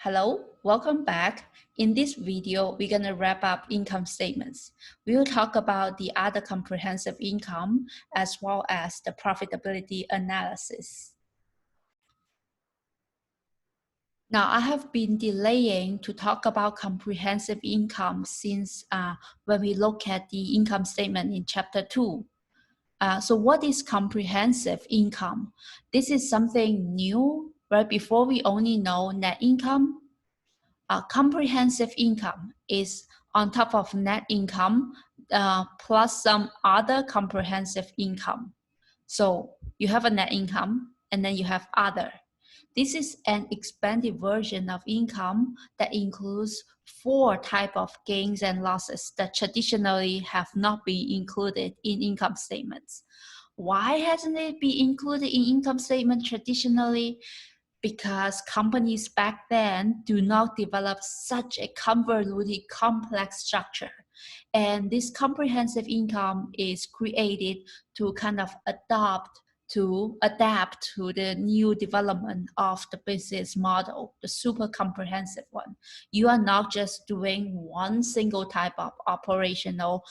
Hello, welcome back. In this video, we're going to wrap up income statements. We will talk about the other comprehensive income as well as the profitability analysis. Now, I have been delaying to talk about comprehensive income since when we look at the income statement in chapter 2. So what is comprehensive income? This is something new, right? Before we only know net income. Comprehensive income is on top of net income plus some other comprehensive income. So you have a net income and then you have other. This is an expanded version of income that includes 4 types of gains and losses that traditionally have not been included in income statements. Why hasn't it been included in income statement traditionally? Because companies back then do not develop such a convoluted, complex structure. And this comprehensive income is created to kind of adapt to the new development of the business model, the super comprehensive one. You are not just doing one single type of operational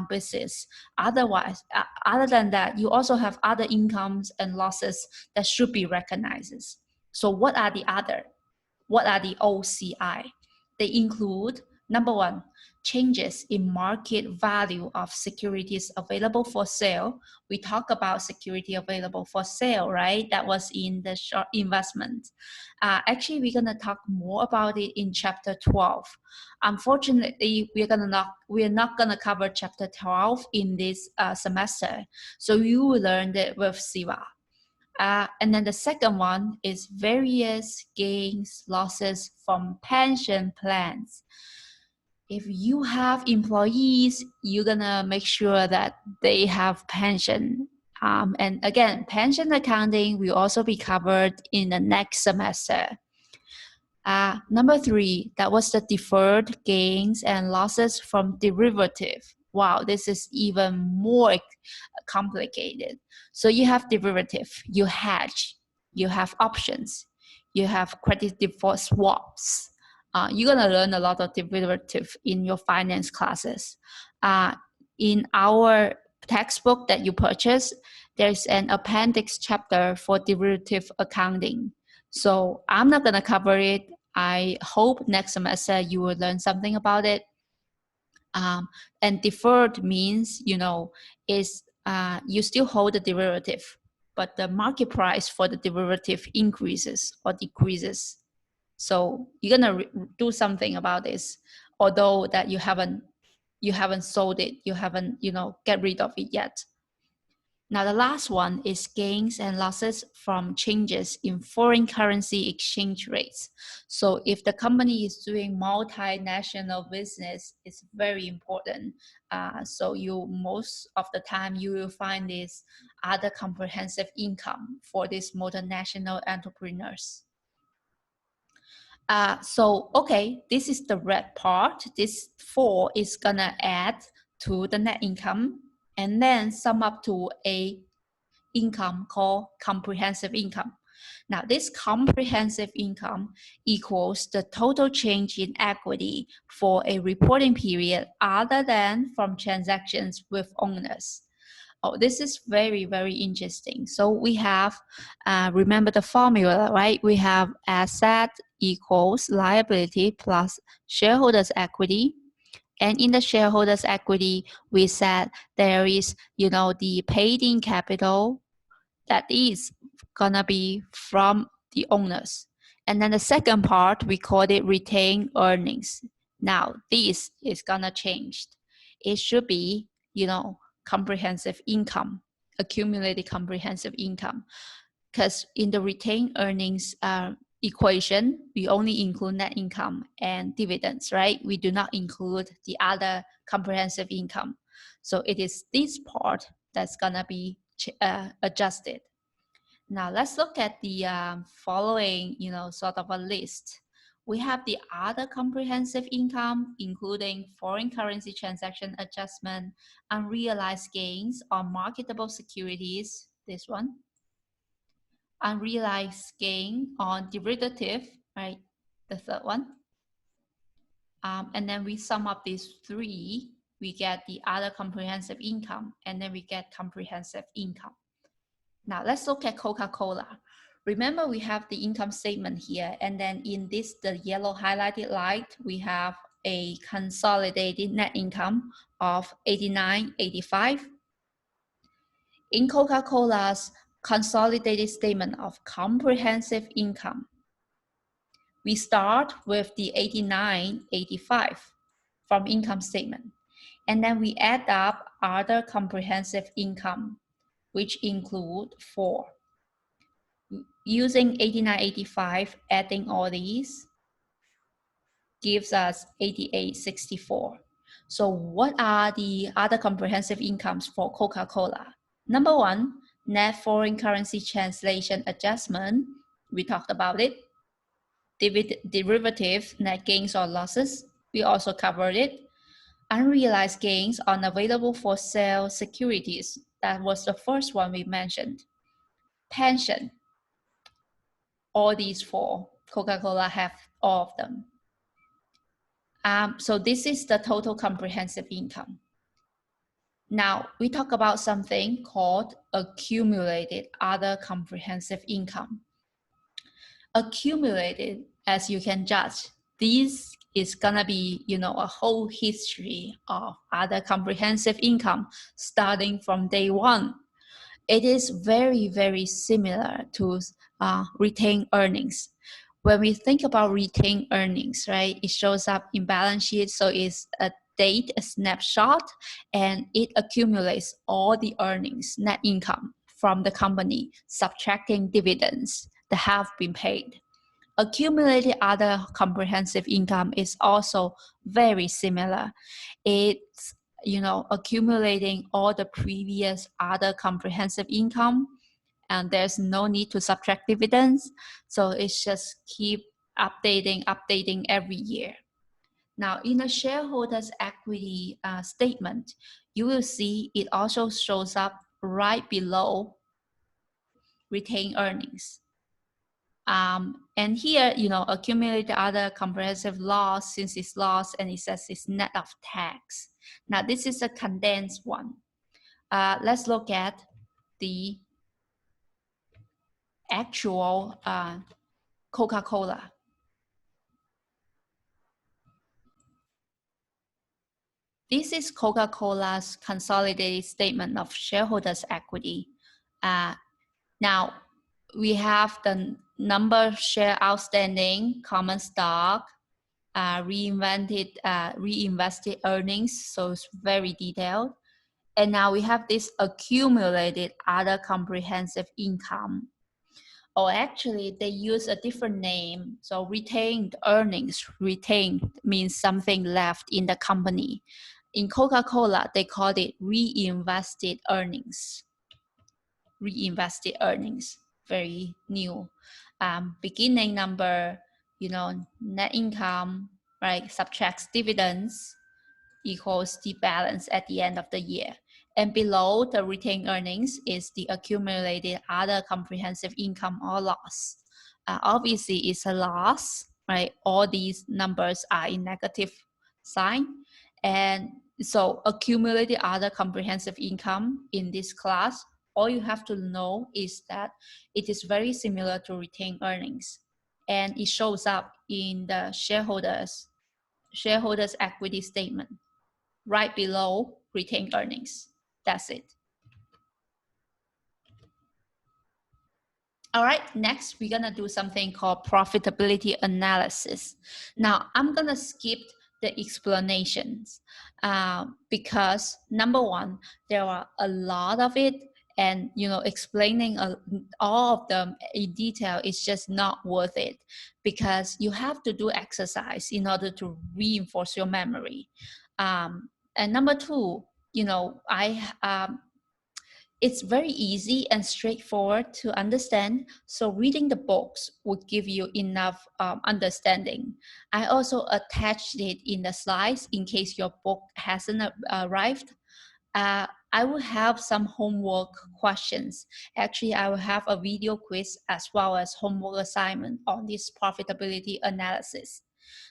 business. Otherwise, other than that, you also have other incomes and losses that should be recognized. So what are the other? What are the OCI? They include, number 1, changes in market value of securities available for sale. We talk about security available for sale, right? That was in the short investment. Actually, we're gonna talk more about it in chapter 12. Unfortunately, we're not gonna cover chapter 12 in this semester. So you will learn it with Siva. And then the second one is various gains, losses from pension plans. If you have employees, you're gonna make sure that they have pension. And again, pension accounting will also be covered in the next semester. Number 3, that was the deferred gains and losses from derivative. Wow, this is even more complicated. So you have derivative, you hedge, you have options, you have credit default swaps. You're gonna learn a lot of derivative in your finance classes. In our textbook that you purchase, there's an appendix chapter for derivative accounting. So I'm not gonna cover it. I hope next semester you will learn something about it. And deferred means, is you still hold the derivative, but the market price for the derivative increases or decreases. So you're gonna do something about this, although that you haven't sold it, you haven't get rid of it yet. Now the last one is gains and losses from changes in foreign currency exchange rates. So if the company is doing multinational business, it's very important. So most of the time you will find this other comprehensive income for these multinational entrepreneurs. Okay, this is the red part. This 4 is gonna add to the net income and then sum up to a income called comprehensive income. Now, this comprehensive income equals the total change in equity for a reporting period other than from transactions with owners. Oh, this is very, very interesting. So we have, remember the formula, right? We have asset equals liability plus shareholders' equity. And in the shareholders' equity, we said there is, the paid-in capital that is gonna be from the owners. And then the second part, we call it retained earnings. Now, this is gonna change. It should be, comprehensive income, accumulated comprehensive income. Because in the retained earnings equation, we only include net income and dividends, right? We do not include the other comprehensive income. So it is this part that's gonna be adjusted. Now let's look at the following, sort of a list. We have the other comprehensive income, including foreign currency transaction adjustment, unrealized gains on marketable securities, this one, unrealized gain on derivative, right? the third one. And then we sum up these three, we get the other comprehensive income, and then we get comprehensive income. Now let's look at Coca-Cola. Remember, we have the income statement here, and then in this, the yellow highlighted line, we have a consolidated net income of 89.85. In Coca-Cola's consolidated statement of comprehensive income, we start with the 89.85 from income statement, and then we add up other comprehensive income, which include 4. Using 89.85, adding all these gives us 88.64. So what are the other comprehensive incomes for Coca-Cola? Number 1, net foreign currency translation adjustment. We talked about it. Derivative net gains or losses. We also covered it. Unrealized gains on available for sale securities. That was the first one we mentioned. Pension. All these 4, Coca-Cola have all of them. So this is the total comprehensive income. Now we talk about something called accumulated other comprehensive income. Accumulated, as you can judge, this is gonna be, a whole history of other comprehensive income starting from day 1. It is very, very similar to retained earnings. When we think about retained earnings, right, it shows up in balance sheet, so it's a date, a snapshot, and it accumulates all the earnings, net income from the company, subtracting dividends that have been paid. Accumulated other comprehensive income is also very similar. It's accumulating all the previous other comprehensive income, and there's no need to subtract dividends. So it's just keep updating every year. Now, in the shareholders' equity statement, you will see it also shows up right below retained earnings. And here, accumulated other comprehensive loss, since it's loss and it says it's net of tax. Now, this is a condensed one. Let's look at the actual Coca-Cola. This is Coca-Cola's consolidated statement of shareholders' equity. Now, we have the number of share outstanding, common stock, reinvested earnings, so it's very detailed. And now we have this accumulated other comprehensive income. Or actually, they use a different name. So retained earnings. Retained means something left in the company. In Coca-Cola, they call it reinvested earnings. Reinvested earnings, very new. Beginning number, net income, right, subtracts dividends, equals the balance at the end of the year. And below the retained earnings is the accumulated other comprehensive income or loss. Obviously, it's a loss, right? All these numbers are in negative sign. And so accumulated other comprehensive income in this class, all you have to know is that it is very similar to retained earnings. And it shows up in the shareholders equity statement, right below retained earnings. That's it. All right, next we're gonna do something called profitability analysis. Now I'm gonna skip the explanations because number 1, there are a lot of it, and explaining all of them in detail is just not worth it, because you have to do exercise in order to reinforce your memory. And number 2, it's very easy and straightforward to understand, so reading the books would give you enough understanding. I also attached it in the slides in case your book hasn't arrived. I will have some homework questions. Actually, I will have a video quiz as well as homework assignment on this profitability analysis.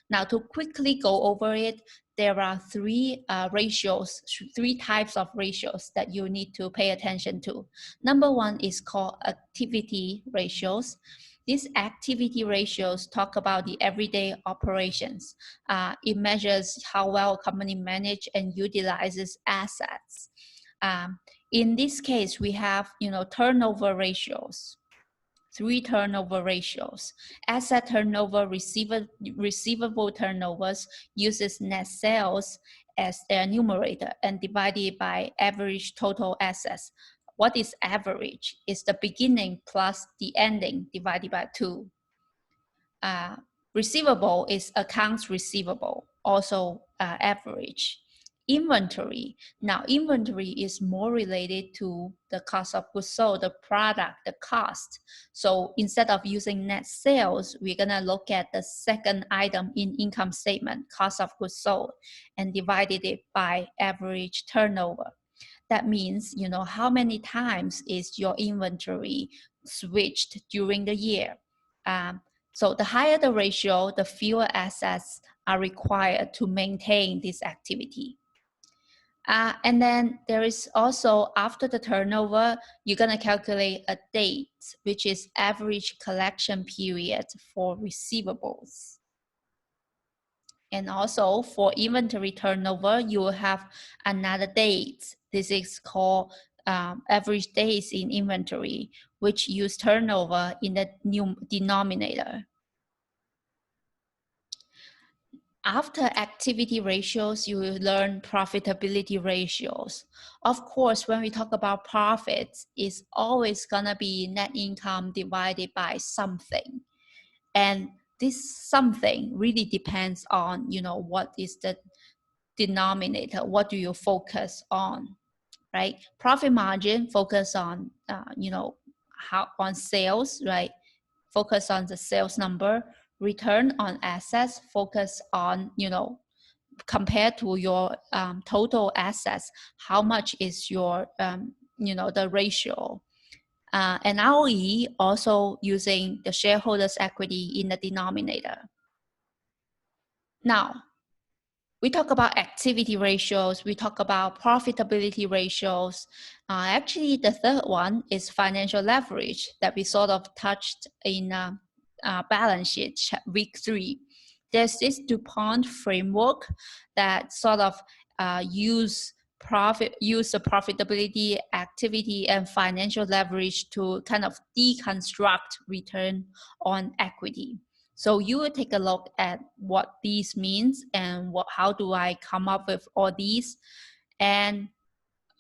Now, to quickly go over it, there are three ratios, three types of ratios that you need to pay attention to. Number one is called activity ratios. These activity ratios talk about the everyday operations. It measures how well a company manages and utilizes assets. In this case, we have turnover ratios. Three turnover ratios. Asset turnover, receivable turnovers uses net sales as their numerator and divided by average total assets. What is average? It's the beginning plus the ending divided by 2. Receivable is accounts receivable, also average. Inventory. Now, inventory is more related to the cost of goods sold, the product, the cost. So instead of using net sales, we're going to look at the second item in income statement, cost of goods sold, and divided it by average turnover. That means, how many times is your inventory switched during the year. So the higher the ratio, the fewer assets are required to maintain this activity. And then there is also, after the turnover, you're going to calculate a date, which is average collection period for receivables. And also for inventory turnover, you will have another date. This is called average days in inventory, which use turnover in the new denominator. After activity ratios, you will learn profitability ratios. Of course, when we talk about profits, it's always gonna be net income divided by something. And this something really depends on, what is the denominator, what do you focus on, right? Profit margin focus on, how on sales, right? Focus on the sales number. Return on assets focus on, compared to your total assets, how much is your, the ratio. And ROE also using the shareholders' equity in the denominator. Now, we talk about activity ratios, we talk about profitability ratios. Actually, the third one is financial leverage that we sort of touched in balance sheet week 3. There's this DuPont framework that sort of use the profitability, activity, and financial leverage to kind of deconstruct return on equity. So you will take a look at what these means and how do I come up with all these, and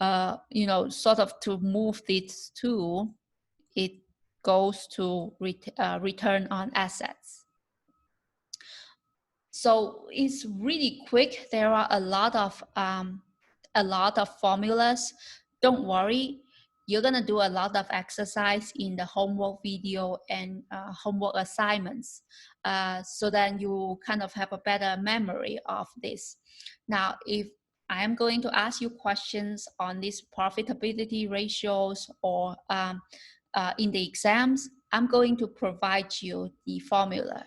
sort of to move these two, it goes to return on assets. So it's really quick. There are a lot of formulas. Don't worry. You're gonna do a lot of exercise in the homework video and homework assignments, so that you kind of have a better memory of this. Now, if I am going to ask you questions on these profitability ratios or in the exams, I'm going to provide you the formula.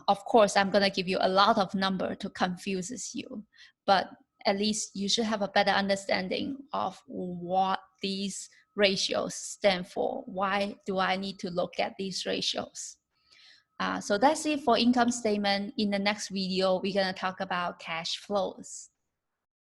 Of course, I'm gonna give you a lot of number to confuse you, but at least you should have a better understanding of what these ratios stand for. Why do I need to look at these ratios? So that's it for income statement. In the next video, we're gonna talk about cash flows.